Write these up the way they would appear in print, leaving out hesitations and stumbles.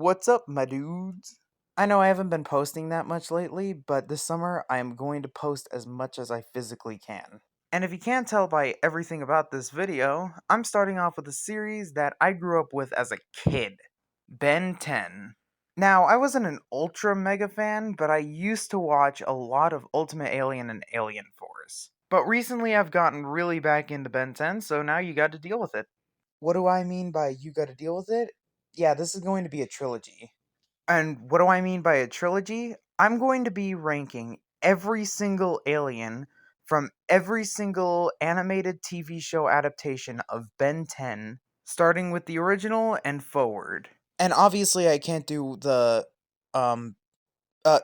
What's up, my dudes? I know I haven't been posting that much lately, but this summer I am going to post as much as I physically can. And if you can't tell by everything about this video, I'm starting off with a series that I grew up with as a kid, Ben 10. Now, I wasn't an ultra mega fan, but I used to watch a lot of Ultimate Alien and Alien Force. But recently I've gotten really back into Ben 10, so now you got to deal with it. What do I mean by you gotta deal with it? Yeah, this is going to be a trilogy. And what do I mean by a trilogy? I'm going to be ranking every single alien from every single animated TV show adaptation of Ben 10, starting with the original and forward. And obviously, I can't do the. Um,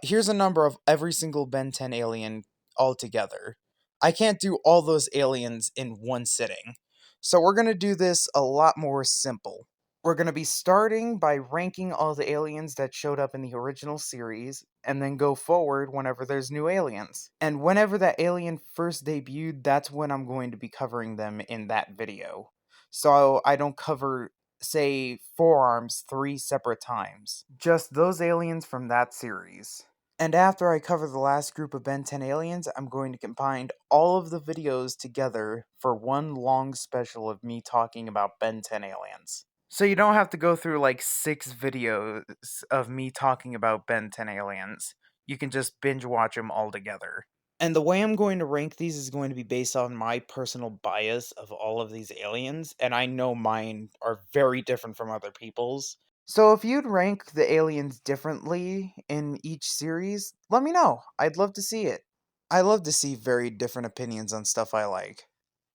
here's a number of every single Ben 10 alien altogether. I can't do all those aliens in one sitting. So we're going to do this a lot more simple. We're going to be starting by ranking all the aliens that showed up in the original series, and then go forward whenever there's new aliens. And whenever that alien first debuted, that's when I'm going to be covering them in that video. So I don't cover, say, forearms 3 separate times. Just those aliens from that series. And after I cover the last group of Ben 10 aliens, I'm going to combine all of the videos together for one long special of me talking about Ben 10 aliens. So you don't have to go through like 6 videos of me talking about Ben 10 aliens. You can just binge watch them all together. And the way I'm going to rank these is going to be based on my personal bias of all of these aliens, and I know mine are very different from other people's. So if you'd rank the aliens differently in each series, let me know. I'd love to see it. I love to see very different opinions on stuff I like.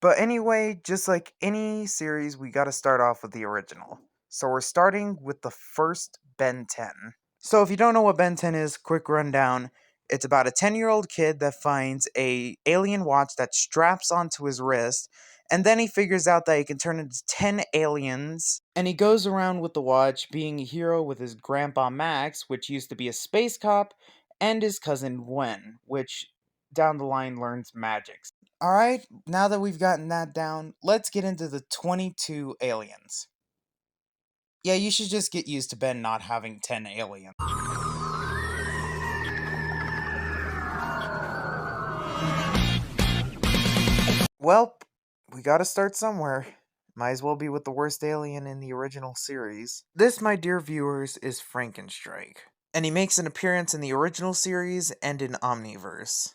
But anyway, just like any series, we gotta start off with the original. So we're starting with the first Ben 10. So if you don't know what Ben 10 is, quick rundown. It's about a 10-year-old kid that finds a alien watch that straps onto his wrist, and then he figures out that he can turn into 10 aliens, and he goes around with the watch being a hero with his grandpa Max, which used to be a space cop, and his cousin Gwen, which down the line learns magic. Alright, now that we've gotten that down, let's get into the 22 aliens. Yeah, you should just get used to Ben not having 10 aliens. Well, we gotta start somewhere. Might as well be with the worst alien in the original series. This, my dear viewers, is Frankenstrike. And he makes an appearance in the original series and in Omniverse.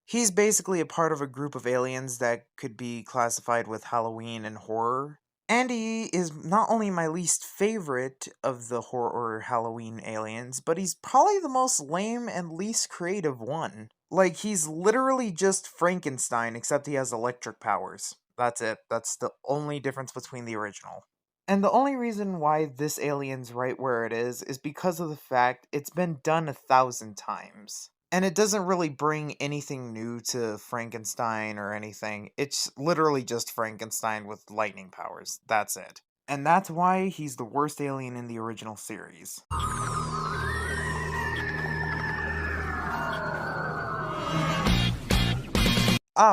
He's basically a part of a group of aliens that could be classified with Halloween and horror. And he is not only my least favorite of the horror Halloween aliens, but he's probably the most lame and least creative one. Like, he's literally just Frankenstein, except he has electric powers. That's it. That's the only difference between the original. And the only reason why this alien's right where it is because of the fact it's been done 1,000 times. And it doesn't really bring anything new to Frankenstein or anything. It's literally just Frankenstein with lightning powers. That's it. And that's why he's the worst alien in the original series.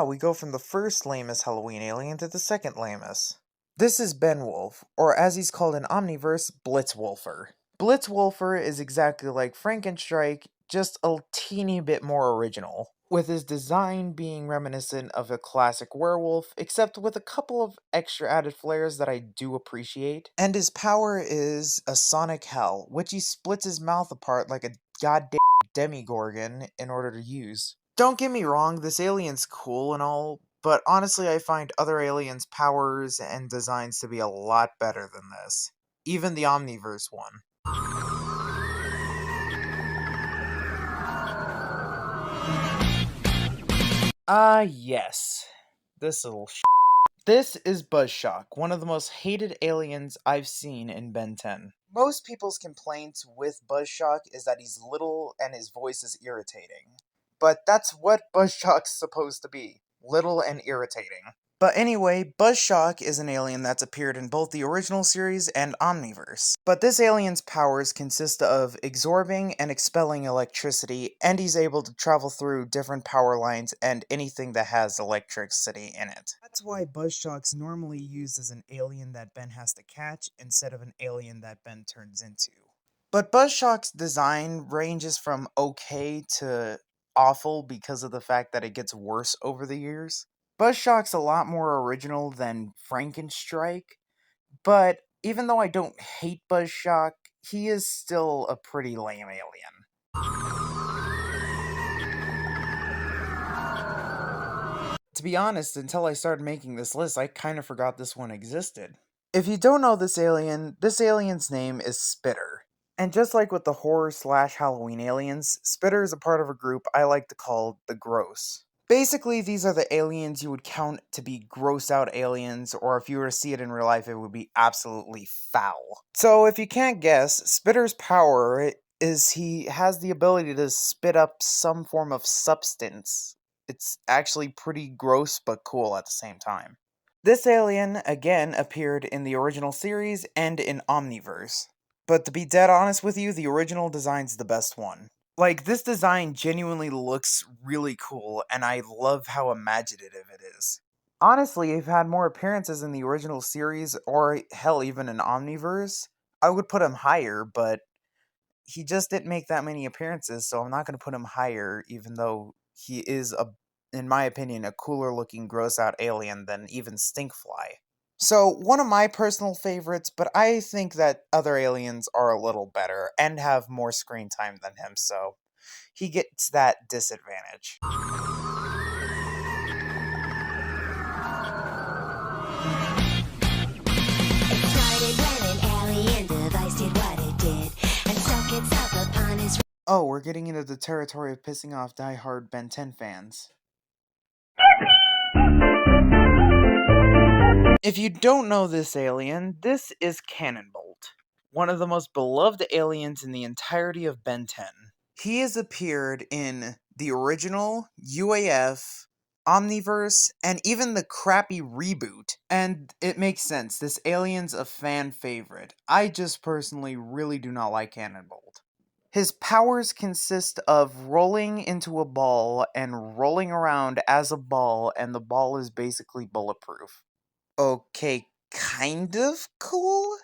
We go from the first lamest Halloween alien to the second lamest. This is Benwolf, or as he's called in Omniverse, Blitzwolfer. Blitzwolfer is exactly like Frankenstrike, just a teeny bit more original, with his design being reminiscent of a classic werewolf, except with a couple of extra added flares that I do appreciate. And his power is a sonic hell, which he splits his mouth apart like a goddamn demigorgon in order to use. Don't get me wrong, this alien's cool and all, but honestly I find other aliens' powers and designs to be a lot better than this. Even the Omniverse one. Yes. This little This is Buzzshock, one of the most hated aliens I've seen in Ben 10. Most people's complaints with Buzzshock is that he's little and his voice is irritating. But that's what Buzzshock's supposed to be. Little and irritating. But anyway, Buzzshock is an alien that's appeared in both the original series and Omniverse. But this alien's powers consist of absorbing and expelling electricity, and he's able to travel through different power lines and anything that has electricity in it. That's why Buzzshock's normally used as an alien that Ben has to catch instead of an alien that Ben turns into. But Buzzshock's design ranges from okay to awful because of the fact that it gets worse over the years. Buzzshock's a lot more original than Frankenstrike, but even though I don't hate Buzzshock, he is still a pretty lame alien. To be honest, until I started making this list, I kind of forgot this one existed. If you don't know this alien's name is Spitter. And just like with the horror slash Halloween aliens, Spitter is a part of a group I like to call the Gross. Basically, these are the aliens you would count to be gross out aliens, or if you were to see it in real life, it would be absolutely foul. So if you can't guess, Spitter's power is he has the ability to spit up some form of substance. It's actually pretty gross but cool at the same time. This alien, again, appeared in the original series and in Omniverse. But to be dead honest with you, the original design's the best one. Like, this design genuinely looks really cool, and I love how imaginative it is. Honestly, if it had more appearances in the original series, or hell, even in Omniverse, I would put him higher, but he just didn't make that many appearances, so I'm not going to put him higher, even though he is, in my opinion, a cooler looking gross out alien than even Stinkfly. So, one of my personal favorites, but I think that other aliens are a little better and have more screen time than him, so he gets that disadvantage. It started when an alien device did what it did and stuck itself upon his. Oh, we're getting into the territory of pissing off die-hard Ben 10 fans. If you don't know this alien, this is Cannonbolt, one of the most beloved aliens in the entirety of Ben 10. He has appeared in the original, UAF, Omniverse, and even the crappy reboot. And it makes sense, this alien's a fan favorite. I just personally really do not like Cannonbolt. His powers consist of rolling into a ball and rolling around as a ball, and the ball is basically bulletproof. Okay, kind of cool?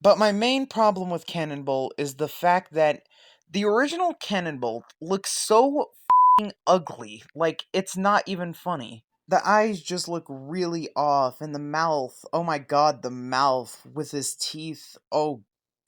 But my main problem with Cannonbolt is the fact that the original Cannonbolt looks so f***ing ugly, like it's not even funny. The eyes just look really off, and the mouth, oh my god, the mouth with his teeth, oh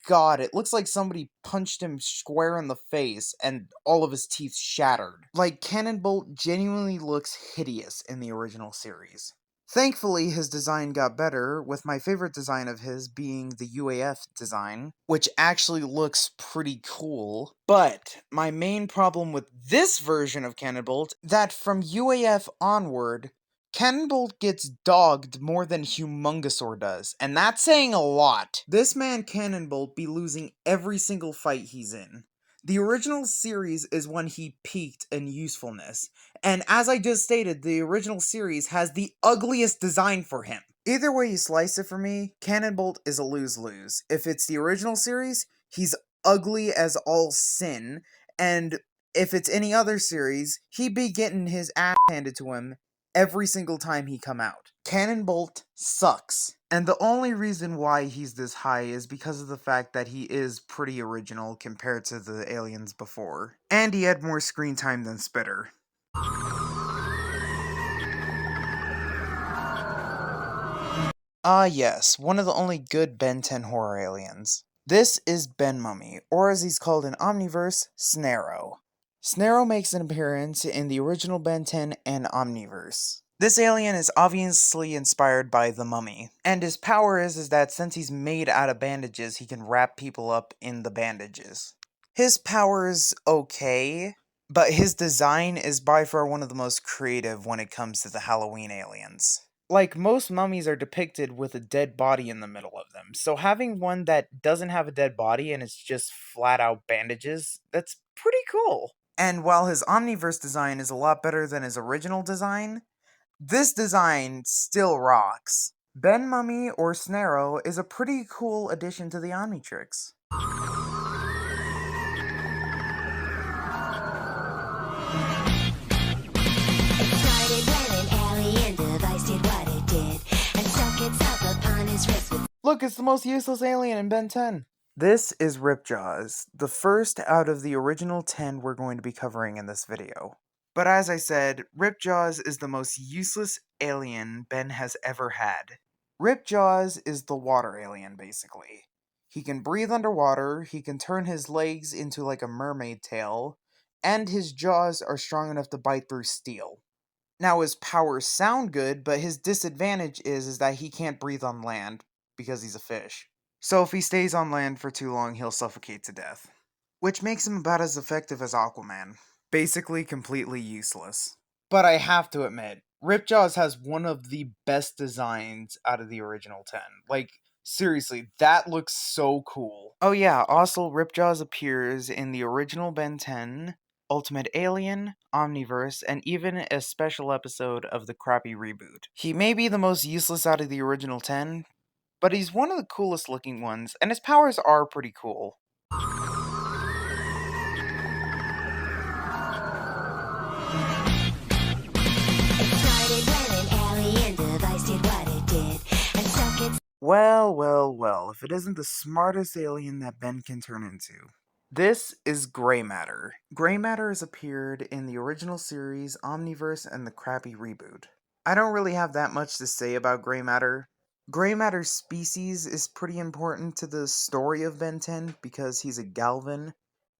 god, it looks like somebody punched him square in the face and all of his teeth shattered. Like, Cannonbolt genuinely looks hideous in the original series. Thankfully, his design got better, with my favorite design of his being the UAF design, which actually looks pretty cool. But my main problem with this version of Cannonbolt, that from UAF onward, Cannonbolt gets dogged more than Humongousaur does, and that's saying a lot. This man Cannonbolt be losing every single fight he's in. The original series is when he peaked in usefulness, and as I just stated, the original series has the ugliest design for him. Either way you slice it for me, Cannonbolt is a lose-lose. If it's the original series, he's ugly as all sin, and if it's any other series, he'd be getting his ass handed to him every single time he come out. Cannonbolt sucks. And the only reason why he's this high is because of the fact that he is pretty original compared to the aliens before. And he had more screen time than Spitter. Ah yes, one of the only good Ben 10 horror aliens. This is Ben Mummy, or as he's called in Omniverse, Snarrow. Snarrow makes an appearance in the original Ben 10 and Omniverse. This alien is obviously inspired by the Mummy, and his power is that since he's made out of bandages, he can wrap people up in the bandages. His power's okay, but his design is by far one of the most creative when it comes to the Halloween aliens. Like, most mummies are depicted with a dead body in the middle of them, so having one that doesn't have a dead body and it's just flat out bandages, that's pretty cool. And while his Omniverse design is a lot better than his original design, this design still rocks. Ben Mummy, or Snarrow, is a pretty cool addition to the Omnitrix. It started when an alien device did what it did and stuck itself upon his wrist with. Look, it's the most useless alien in Ben 10. This is Ripjaws, the first out of the original 10 we're going to be covering in this video. But as I said, Ripjaws is the most useless alien Ben has ever had. Ripjaws is the water alien, basically. He can breathe underwater, he can turn his legs into like a mermaid tail, and his jaws are strong enough to bite through steel. Now his powers sound good, but his disadvantage is that he can't breathe on land because he's a fish. So if he stays on land for too long, he'll suffocate to death. Which makes him about as effective as Aquaman. Basically completely useless. But I have to admit, Ripjaws has one of the best designs out of the original 10. Like, seriously, that looks so cool. Oh yeah, also Ripjaws appears in the original Ben 10, Ultimate Alien, Omniverse, and even a special episode of the crappy reboot. He may be the most useless out of the original 10, but he's one of the coolest looking ones, and his powers are pretty cool. It started when an alien device did what it did and stuck its Well, if it isn't the smartest alien that Ben can turn into. This is Gray Matter. Gray Matter has appeared in the original series, Omniverse, and the crappy reboot. I don't really have that much to say about Gray Matter. Gray Matter's species is pretty important to the story of Ben 10 because he's a Galvan,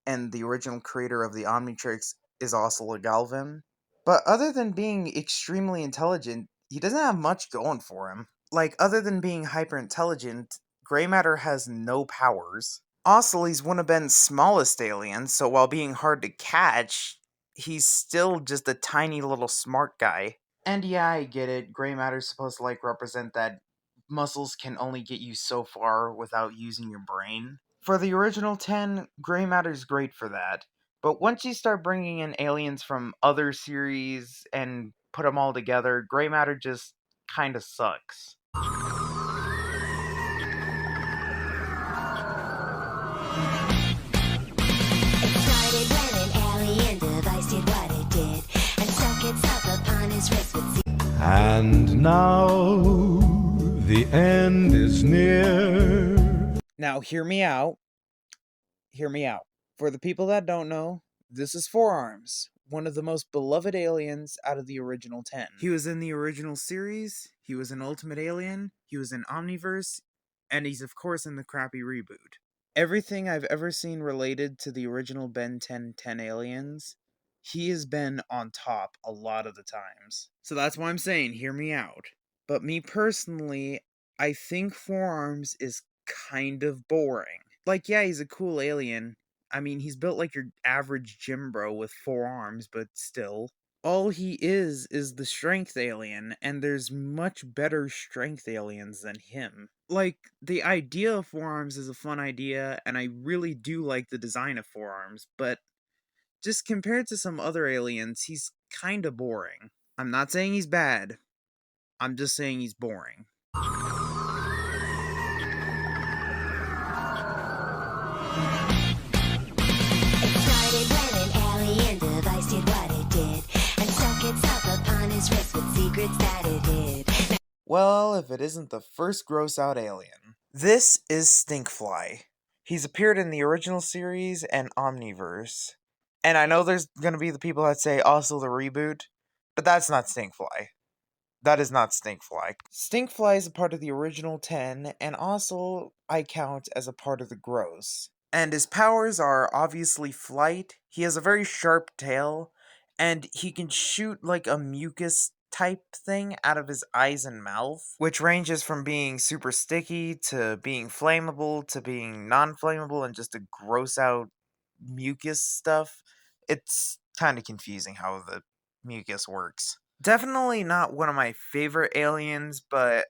and the original creator of the Omnitrix is also a Galvan. But other than being extremely intelligent, he doesn't have much going for him. Like, other than being hyper intelligent, Gray Matter has no powers. Also, he's one of Ben's smallest aliens, so while being hard to catch, he's still just a tiny little smart guy. And yeah, I get it, Gray Matter's supposed to, like, represent that muscles can only get you so far without using your brain. For the original 10, Gray Matter's great for that. But once you start bringing in aliens from other series and put them all together, Gray Matter just kinda sucks. It started when an alien device did what it did and stuck itself upon his wrist with And now the end is near. Now, hear me out. Hear me out. For the people that don't know, this is Four Arms, one of the most beloved aliens out of the original 10. He was in the original series, he was an Ultimate Alien, he was in Omniverse, and he's of course in the crappy reboot. Everything I've ever seen related to the original Ben 10 aliens, he has been on top a lot of the times. So that's why I'm saying, hear me out. But me personally, I think Four Arms is kind of boring. Like, yeah, he's a cool alien. I mean, he's built like your average gym bro with 4 arms, but still. All he is the strength alien, and there's much better strength aliens than him. Like, the idea of 4 arms is a fun idea, and I really do like the design of 4 arms, but just compared to some other aliens, he's kinda boring. I'm not saying he's bad, I'm just saying he's boring. It started when an alien device did what it did and stuck itself upon his wrist with secrets that it hid. Well, if it isn't the first gross out alien. This is Stinkfly. He's appeared in the original series and Omniverse. And I know there's gonna be the people that say also the reboot, but that's not Stinkfly. That is not Stinkfly. Stinkfly is a part of the original 10, and also I count as a part of the gross. And his powers are obviously flight, he has a very sharp tail, and he can shoot like a mucus type thing out of his eyes and mouth, which ranges from being super sticky to being flammable to being non flammable and just a gross out mucus stuff. It's kind of confusing how the mucus works. Definitely not one of my favorite aliens, but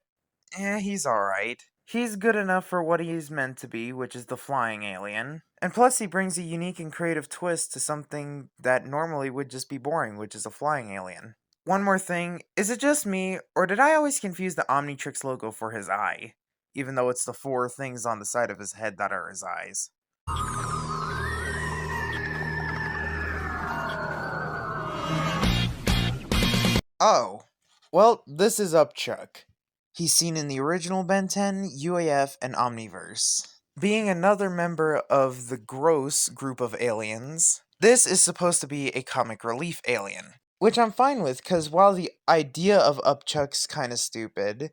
he's alright. He's good enough for what he's meant to be, which is the flying alien. And plus, he brings a unique and creative twist to something that normally would just be boring, which is a flying alien. One more thing, is it just me, or did I always confuse the Omnitrix logo for his eye? Even though it's the 4 things on the side of his head that are his eyes. Oh, well, this is Upchuck. He's seen in the original Ben 10, UAF, and Omniverse. Being another member of the gross group of aliens, this is supposed to be a comic relief alien. Which I'm fine with, because while the idea of Upchuck's kinda stupid,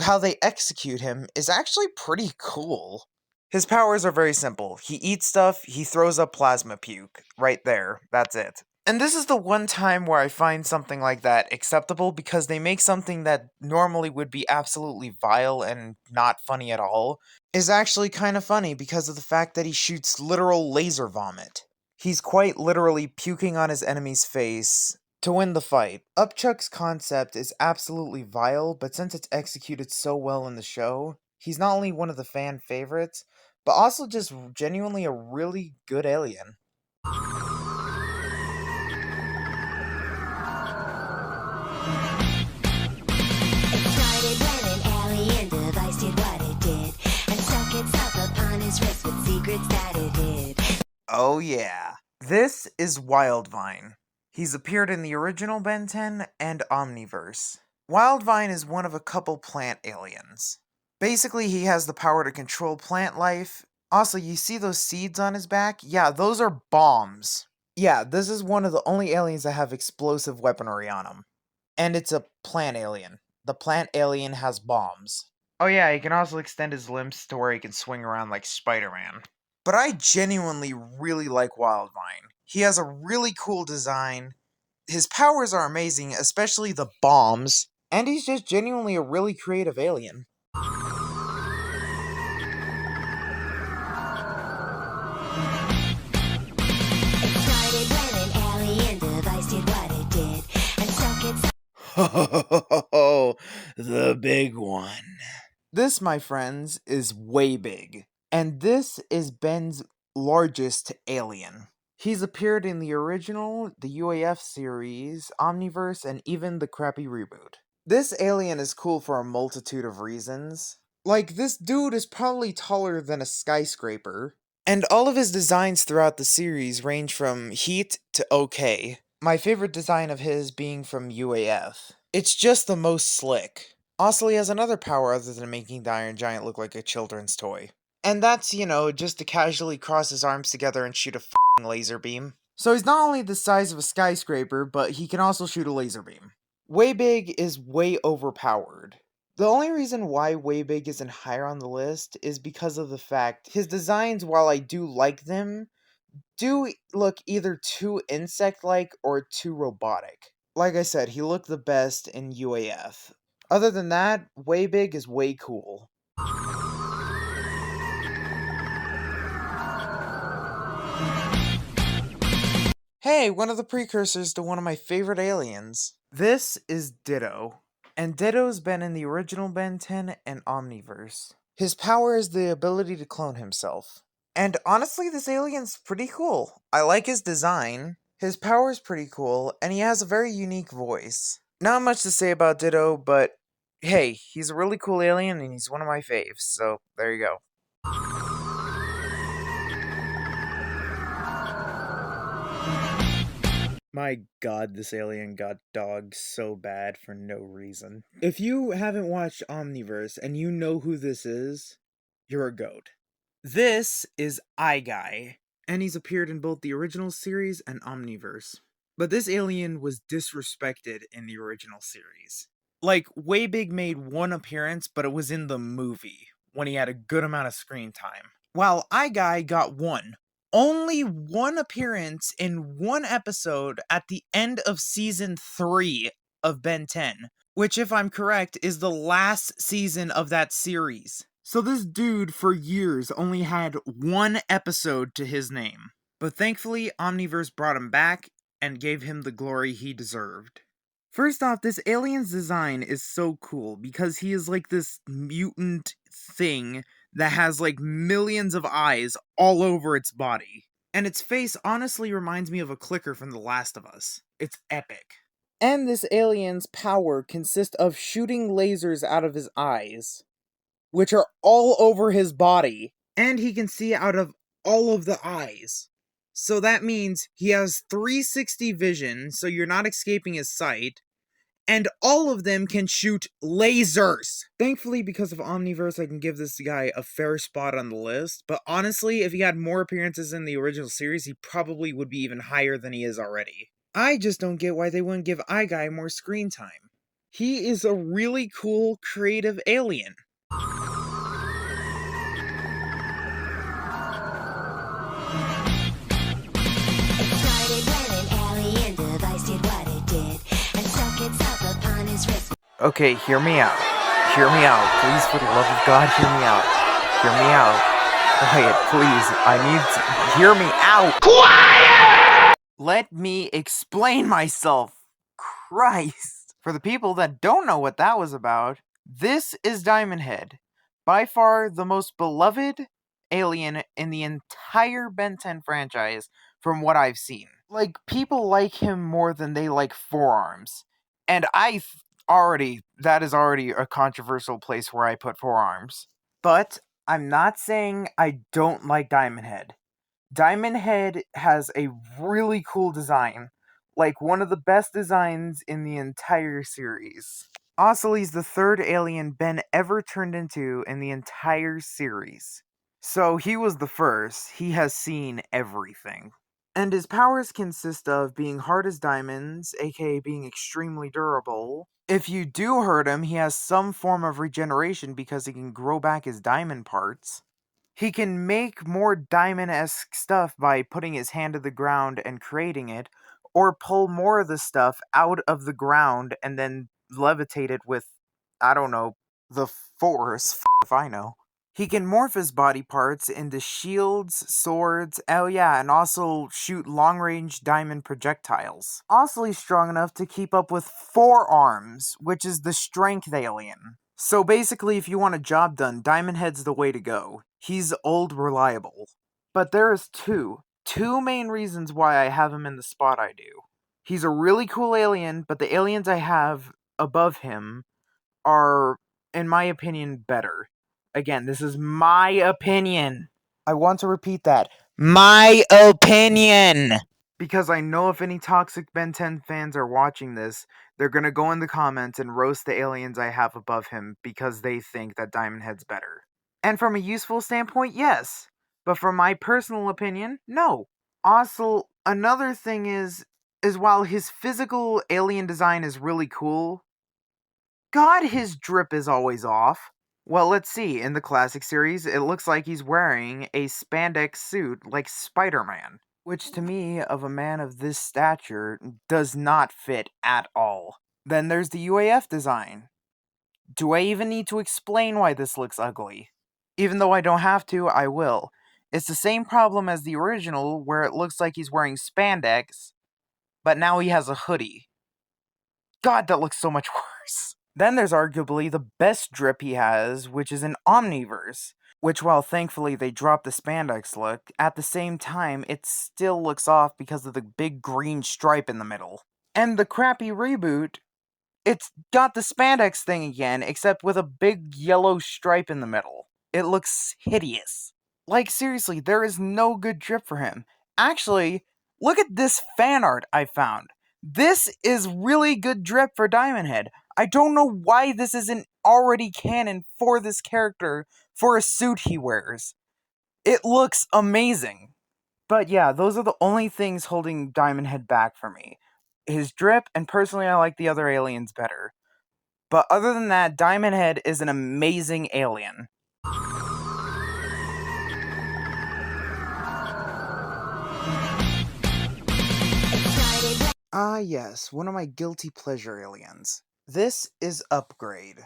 how they execute him is actually pretty cool. His powers are very simple. He eats stuff, he throws up plasma puke. Right there. That's it. And this is the one time where I find something like that acceptable because they make something that normally would be absolutely vile and not funny at all is actually kind of funny because of the fact that he shoots literal laser vomit. He's quite literally puking on his enemy's face to win the fight. Upchuck's concept is absolutely vile, but since it's executed so well in the show, he's not only one of the fan favorites, but also just genuinely a really good alien. It started when an alien device did what it did and stuck itself upon his wrist with secrets that it hid. Oh yeah. This is Wildvine. He's appeared in the original Ben 10 and Omniverse. Wildvine is one of a couple plant aliens. Basically, he has the power to control plant life. Also, you see those seeds on his back? Yeah, those are bombs. Yeah, this is one of the only aliens that have explosive weaponry on him. And it's a plant alien. The plant alien has bombs. Oh yeah, he can also extend his limbs to where he can swing around like Spider-Man. But I genuinely really like Wildvine. He has a really cool design. His powers are amazing, especially the bombs. And he's just genuinely a really creative alien. It started when an alien device did what it did and stuck itself. Oh, the big one. This, my friends, is way big. And this is Ben's largest alien. He's appeared in the original, the UAF series, Omniverse, and even the crappy reboot. This alien is cool for a multitude of reasons. Like, this dude is probably taller than a skyscraper. And all of his designs throughout the series range from heat to okay. My favorite design of his being from UAF. It's just the most slick. Also, he has another power other than making the Iron Giant look like a children's toy. And that's, just to casually cross his arms together and shoot a f***ing laser beam. So he's not only the size of a skyscraper, but he can also shoot a laser beam. Way Big is way overpowered. The only reason why Way Big isn't higher on the list is because of the fact his designs, while I do like them, do look either too insect-like or too robotic. Like I said, he looked the best in UAF. Other than that, Way Big is way cool. Hey, one of the precursors to one of my favorite aliens. This is Ditto. And Ditto's been in the original Ben 10 and Omniverse. His power is the ability to clone himself. And honestly, this alien's pretty cool. I like his design. His power's pretty cool, and he has a very unique voice. Not much to say about Ditto, but hey, he's a really cool alien and he's one of my faves, so there you go. My god, this alien got dogged so bad for no reason. If you haven't watched Omniverse and you know who this is, you're a goat. This is Guy, and he's appeared in both the original series and Omniverse. But this alien was disrespected in the original series. Like, Way Big made one appearance, but it was in the movie, when he had a good amount of screen time. While Guy got one. Only one appearance in one episode at the end of season 3 of Ben 10, which, if I'm correct, is the last season of that series. So this dude, for years, only had one episode to his name. But thankfully, Omniverse brought him back and gave him the glory he deserved. First off, this alien's design is so cool because he is like this mutant thing that has like millions of eyes all over its body. And its face honestly reminds me of a clicker from The Last of Us. It's epic. And this alien's power consists of shooting lasers out of his eyes, which are all over his body. And he can see out of all of the eyes. So that means he has 360 vision, so you're not escaping his sight. and all of them can shoot lasers. Thankfully, because of Omniverse, I can give this guy a fair spot on the list, but honestly, if he had more appearances in the original series, he probably would be even higher than he is already. I just don't get why they wouldn't give iGuy more screen time. He is a really cool, creative alien. It started when an alien device did what it did and stuck itself upon his wrist. Okay, hear me out. Hear me out. Please, for the love of God, hear me out. Hear me out. Quiet, please. I need to hear me out. Quiet! Let me explain myself. Christ. For the people that don't know what that was about, this is Diamondhead. By far the most beloved alien in the entire Ben 10 franchise from what I've seen. Like, people like him more than they like forearms. And that is already a controversial place where I put forearms. But I'm not saying I don't like Diamondhead. Diamondhead has a really cool design, like one of the best designs in the entire series. Also, he's the third alien Ben ever turned into in the entire series. So he was the first. He has seen everything. And his powers consist of being hard as diamonds, aka being extremely durable. If you do hurt him, he has some form of regeneration because he can grow back his diamond parts. He can make more diamond-esque stuff by putting his hand to the ground and creating it, or pull more of the stuff out of the ground and then levitate it with, I don't know, the force, if I know. He can morph his body parts into shields, swords, oh yeah, and also shoot long-range diamond projectiles. Also, he's strong enough to keep up with forearms, which is the strength alien. So basically, if you want a job done, Diamondhead's the way to go. He's old reliable. But there is two main reasons why I have him in the spot I do. He's a really cool alien, but the aliens I have above him are, in my opinion, better. Again, this is my opinion. I want to repeat that. My opinion! Because I know if any toxic Ben 10 fans are watching this, they're gonna go in the comments and roast the aliens I have above him because they think that Diamondhead's better. And from a useful standpoint, yes. But from my personal opinion, no. Also, another thing is while his physical alien design is really cool, God, his drip is always off. Well, let's see. In the classic series, it looks like he's wearing a spandex suit like Spider-Man, which to me, of a man of this stature, does not fit at all. Then there's the UAF design. Do I even need to explain why this looks ugly? Even though I don't have to, I will. It's the same problem as the original, where it looks like he's wearing spandex, but now he has a hoodie. God, that looks so much worse. Then there's arguably the best drip he has, which is an Omniverse, which while thankfully they dropped the spandex look, at the same time it still looks off because of the big green stripe in the middle. And the crappy reboot, it's got the spandex thing again, except with a big yellow stripe in the middle. It looks hideous. Like, seriously, there is no good drip for him. Actually, look at this fan art I found. This is really good drip for Diamondhead. I don't know why this isn't already canon for this character for a suit he wears. It looks amazing. But yeah, those are the only things holding Diamondhead back for me. His drip, and personally I like the other aliens better. But other than that, Diamondhead is an amazing alien. Ah, yes, one of my guilty pleasure aliens. This is Upgrade.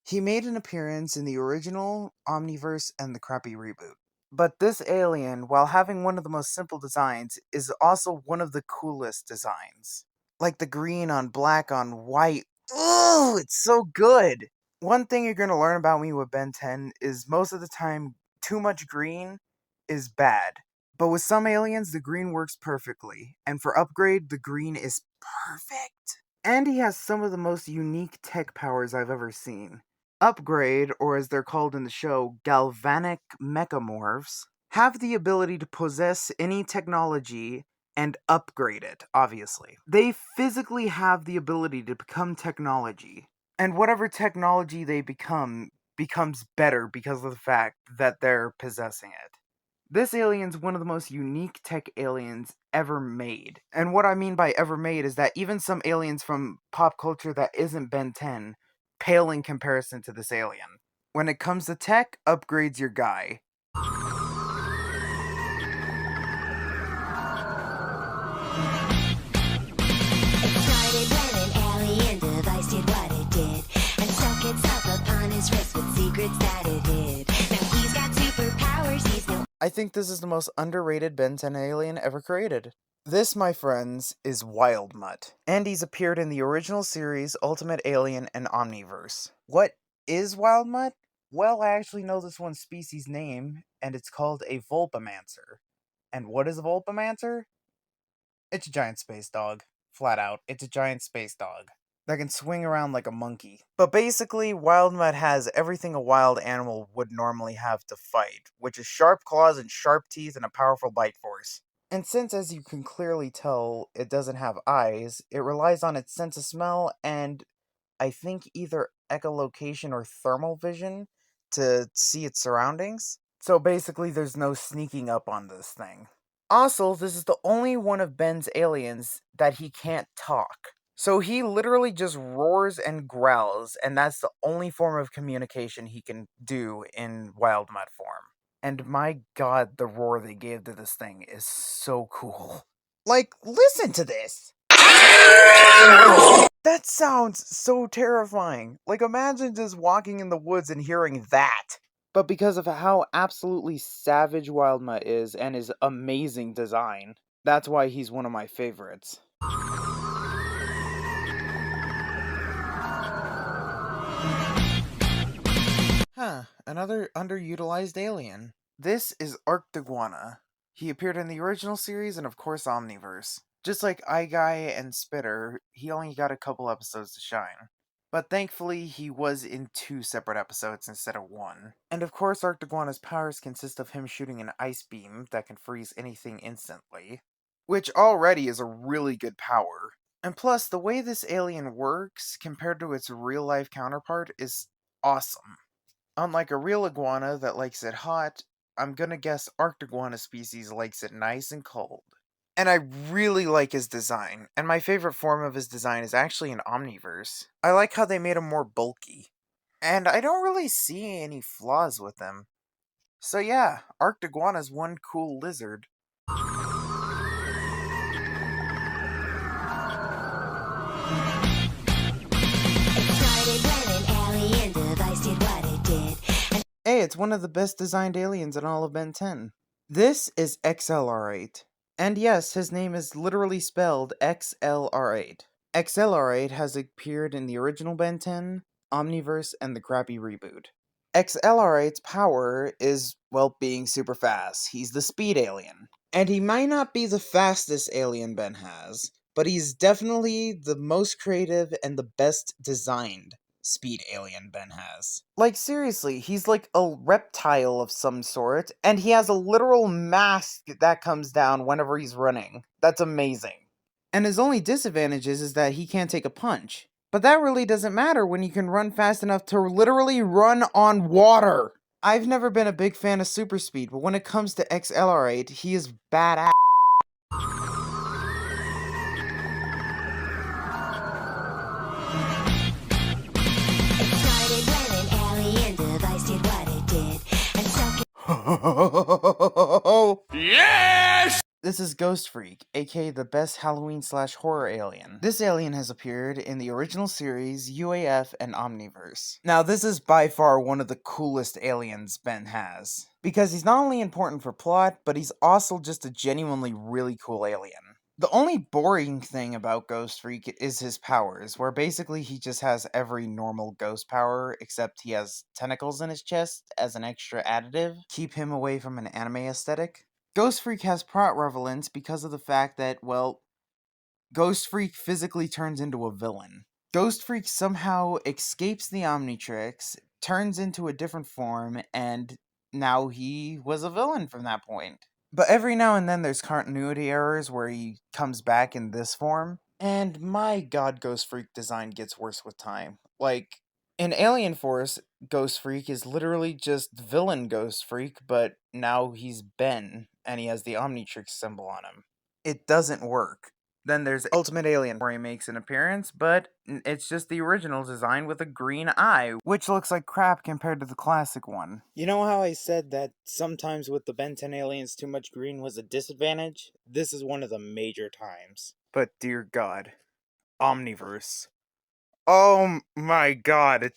He made an appearance in the original, Omniverse, and the crappy reboot. But this alien, while having one of the most simple designs, is also one of the coolest designs. Like the green on black on white. Ooh, it's so good! One thing you're going to learn about me with Ben 10 is most of the time, too much green is bad. But with some aliens, the green works perfectly, and for Upgrade, the green is perfect. And he has some of the most unique tech powers I've ever seen. Upgrade, or as they're called in the show, galvanic mechamorphs, have the ability to possess any technology and upgrade it, obviously. They physically have the ability to become technology. And whatever technology they become becomes better because of the fact that they're possessing it. This alien's one of the most unique tech aliens ever made. And what I mean by ever made is that even some aliens from pop culture that isn't Ben 10 pale in comparison to this alien. When it comes to tech, upgrades your guy. It started when an alien device did what it did and stuck itself upon his wrist with secrets that it hid. Now he's got superpowers, he's no. I think this is the most underrated Ben 10 alien ever created. This, my friends, is Wildmutt, and he's appeared in the original series Ultimate Alien and Omniverse. What is Wildmutt? Well, I actually know this one's species name, and it's called a Vulpamancer. And what is a Vulpamancer? It's a giant space dog. Flat out, it's a giant space dog that can swing around like a monkey. But basically, Wildmutt has everything a wild animal would normally have to fight, which is sharp claws and sharp teeth and a powerful bite force. And since, as you can clearly tell, it doesn't have eyes, it relies on its sense of smell and, I think, either echolocation or thermal vision to see its surroundings. So basically, there's no sneaking up on this thing. Also, this is the only one of Ben's aliens that he can't talk. So he literally just roars and growls, and that's the only form of communication he can do in Wildmutt form. And my god, the roar they gave to this thing is so cool. Like, listen to this! That sounds so terrifying. Like, imagine just walking in the woods and hearing that. But because of how absolutely savage Wildmutt is and his amazing design, that's why he's one of my favorites. Another underutilized alien. This is Arctiguana. He appeared in the original series and of course Omniverse. Just like iGuy and Spitter, he only got a couple episodes to shine. But thankfully, he was in 2 separate episodes instead of 1. And of course, Arctiguana's powers consist of him shooting an ice beam that can freeze anything instantly, which already is a really good power. And plus, the way this alien works compared to its real-life counterpart is awesome. Unlike a real iguana that likes it hot, I'm gonna guess Arctiguana species likes it nice and cold. And I really like his design, and my favorite form of his design is actually an Omniverse. I like how they made him more bulky, and I don't really see any flaws with him. So yeah, Arctiguana's one cool lizard. It started when an alien device did what it did. Hey, it's one of the best designed aliens in all of Ben 10. This is XLR8. And yes, his name is literally spelled XLR8. XLR8 has appeared in the original Ben 10, Omniverse, and the crappy reboot. XLR8's power is, well, being super fast. He's the speed alien. And he might not be the fastest alien Ben has, but he's definitely the most creative and the best designed speed alien Ben has. Like, seriously, he's like a reptile of some sort, and he has a literal mask that comes down whenever he's running. That's amazing. And his only disadvantage is that he can't take a punch. But that really doesn't matter when you can run fast enough to literally run on water. I've never been a big fan of super speed, but when it comes to XLR8, he is badass. It started when an alien device did what it did and stuck Yes! This is Ghost Freak, aka the best Halloween/horror alien. This alien has appeared in the original series, UAF, and Omniverse. Now, this is by far one of the coolest aliens Ben has, because he's not only important for plot, but he's also just a genuinely really cool alien. The only boring thing about Ghost Freak is his powers, where basically he just has every normal ghost power, except he has tentacles in his chest as an extra additive, keep him away from an anime aesthetic. Ghost Freak has plot relevance because of the fact that, well, Ghost Freak physically turns into a villain. Ghost Freak somehow escapes the Omnitrix, turns into a different form, and now he was a villain from that point. But every now and then there's continuity errors where he comes back in this form, and my god, Ghost Freak design gets worse with time. Like, in Alien Force, Ghost Freak is literally just villain Ghost Freak, but now he's Ben, and he has the Omnitrix symbol on him. It doesn't work. Then there's Ultimate Alien, where he makes an appearance, but it's just the original design with a green eye, which looks like crap compared to the classic one. You know how I said that sometimes with the Ben 10 aliens too much green was a disadvantage? This is one of the major times. But dear god, Omniverse. Oh my god,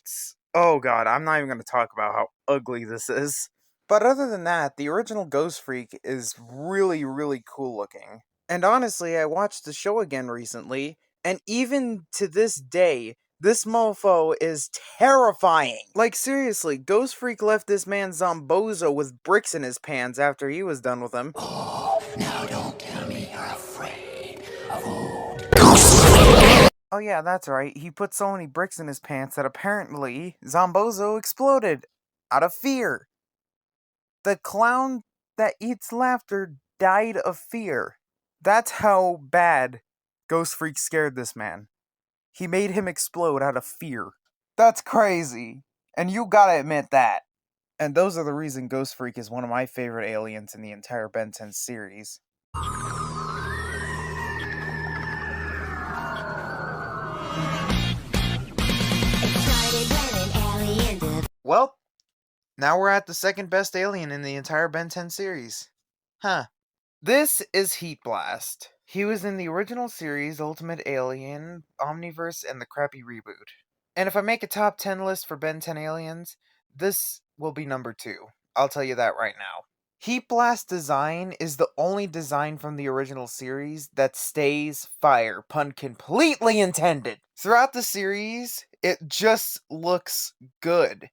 oh god, I'm not even going to talk about how ugly this is. But other than that, the original Ghost Freak is really, really cool looking. And honestly, I watched the show again recently, and even to this day, this mofo is terrifying. Like, seriously, Ghost Freak left this man Zombozo with bricks in his pants after he was done with him. Oh, now don't tell me you're afraid of old. Oh yeah, that's right, he put so many bricks in his pants that apparently Zombozo exploded. Out of fear. The clown that eats laughter died of fear. That's how bad Ghost Freak scared this man. He made him explode out of fear. That's crazy. And you gotta admit that. And those are the reason Ghost Freak is one of my favorite aliens in the entire Ben 10 series. Well, now we're at the second best alien in the entire Ben 10 series. Huh. This is Heat Blast. He was in the original series, Ultimate Alien, Omniverse, and the crappy reboot. And if I make a top 10 list for Ben 10 aliens, this will be number 2. I'll tell you that right now. Heat Blast design is the only design from the original series that stays fire, pun completely intended. Throughout the series, it just looks good.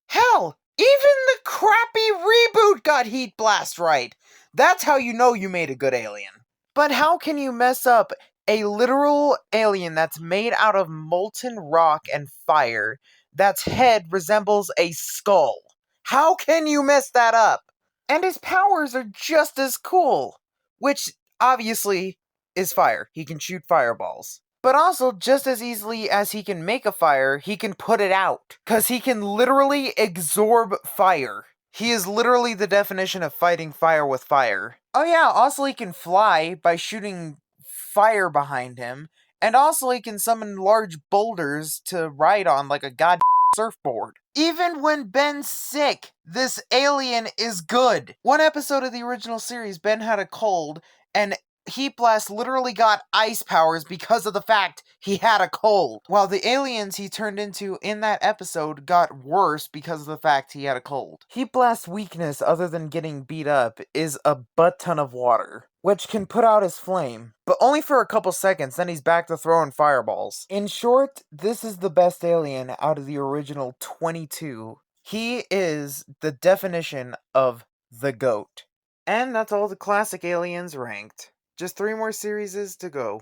Hell, even the crappy reboot got Heat Blast right. That's how you know you made a good alien. But how can you mess up a literal alien that's made out of molten rock and fire, that's head resembles a skull? How can you mess that up? And his powers are just as cool, which obviously is fire. He can shoot fireballs. But also, just as easily as he can make a fire, he can put it out. Because he can literally absorb fire. He is literally the definition of fighting fire with fire. Oh yeah, also he can fly by shooting fire behind him. And also he can summon large boulders to ride on like a goddamn surfboard. Even when Ben's sick, this alien is good. One episode of the original series, Ben had a cold, and Heat Blast literally got ice powers because of the fact he had a cold. While the aliens he turned into in that episode got worse because of the fact he had a cold. Heat Blast's weakness, other than getting beat up, is a butt ton of water, which can put out his flame. But only for a couple seconds, then he's back to throwing fireballs. In short, this is the best alien out of the original 22. He is the definition of the GOAT. And that's all the classic aliens ranked. Just 3 more series to go.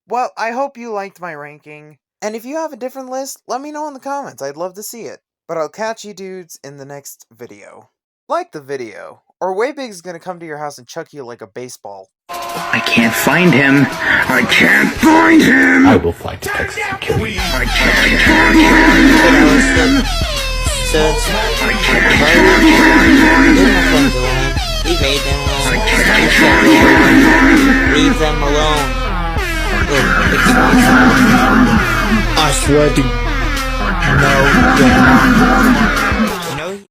Well, I hope you liked my ranking. And if you have a different list, let me know in the comments. I'd love to see it. But I'll catch you dudes in the next video. Like the video, or Waybig's gonna come to your house and chuck you like a baseball. I can't find him. I can't find him. I will fly to Texas and kill you. I can't find him. I can't find him. He made them alone. I can't find him. Leave them alone. I swear to... No,